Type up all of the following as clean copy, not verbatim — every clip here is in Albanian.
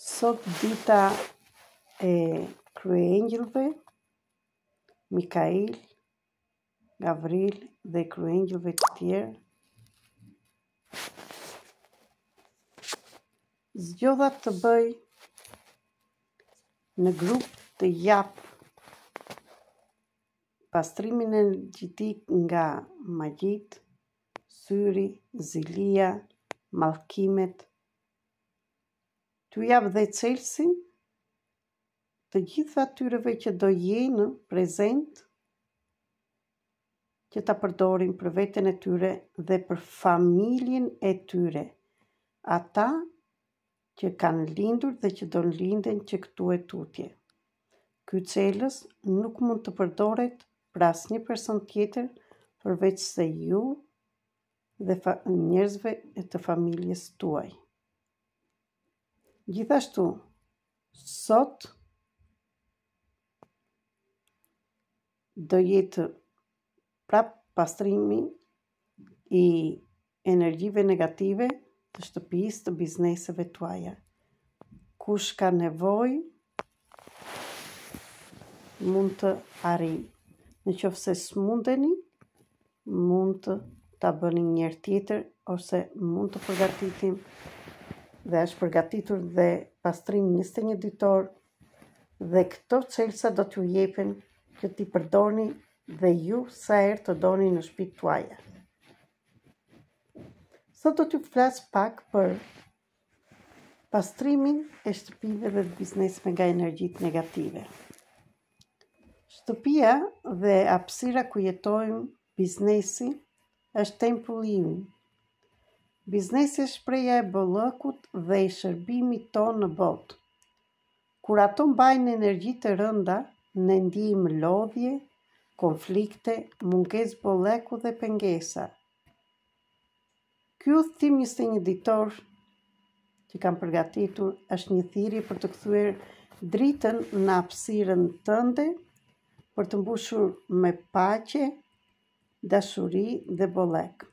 Sot dita e kryengjëllve, Mikail, Gavril dhe kryengjëllve të tjerë. Zgjodha të bëj në grup të jap pastrimin energjetik nga magjit, syri, zilia, mallkimet. T'u jap dhe celsin të gjithë atyreve që do jenë prezent, që ta përdorin për veten e tyre dhe për familjen e tyre. Ata që kanë lindur dhe që do linden që këtu e tutje. Ky celës nuk mund të përdoret për asnjë person tjetër përveç se ju dhe njerëzve të familjes tuaj. Gjithashtu, sot do jetë prap pastrimi i energjive negative të shtëpisë, të bizneseve tuaja. Kush ka nevojë mund të arrijë. Në qoftë se s'mundeni, mund të ta bëni një herë tjetër ose mund të përgatitim dhe është përgatitur dhe pastrim 21 ditor dhe këto celsa do t'ju jepen që t'i përdorni dhe ju sa herë të doni në shtëpitë tuaja. Sot do t'ju flas pak për pastrimin e shtëpive dhe të bizneseve nga energjitë negative. Shtëpia dhe hapësira ku jetojmë, biznesi, është tempulli im. Biznesi është shpreha e bollëkut dhe i shërbimit tonë në botë. Kur ato mbajnë energji të rënda, ne ndjejmë lodhje, konflikte, mungesë bollëku dhe pengesa. Ky udhtim 21 ditor që kam përgatitur është një thirrje për të kthyer dritën në hapësirën tënde, për të mbushur me paqe, dashuri dhe bollek.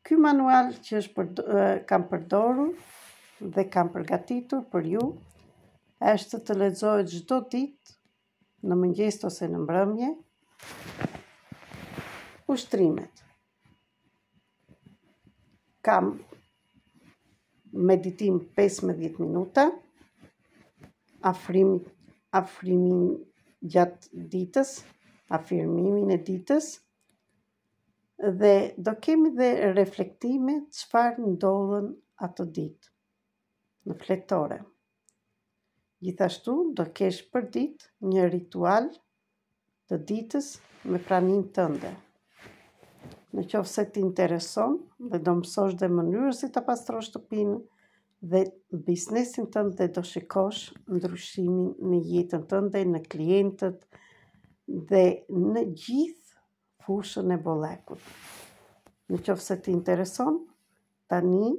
Ky manual që kam përdorur dhe kam përgatitur për ju është të lexohet çdo ditë në mëngjes ose në mbrëmje. Ushtrimet. Kam meditim 15 minuta, afrimin gjatë ditës, afirmimin e ditës, dhe do kemi dhe reflektime çfarë ndodhen atë ditë në fletore. Gjithashtu do kesh për ditë një ritual të ditës me praninë tënde. Në qoftë se t'intereson dhe do mësosh dhe mënyrën si ta pastrosh shtëpinë dhe biznesin tënd dhe do shikosh ndryshimin në jetën tënde, në klientët dhe në gjithë fushën e bollekut. Në qoftë se t'intereson, tani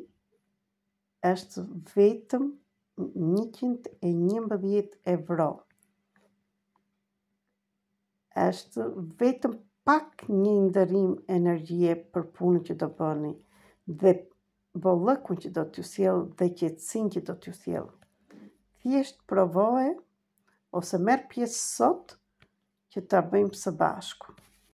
është vetëm 111 euro. Është vetëm pak një ndërim energjie për punën që do bëni dhe bollëkun që do t'ju sjell dhe qetësinë që do t'ju sjell. Thjesht provoje ose merr pjesë sot që ta bëjmë së bashku.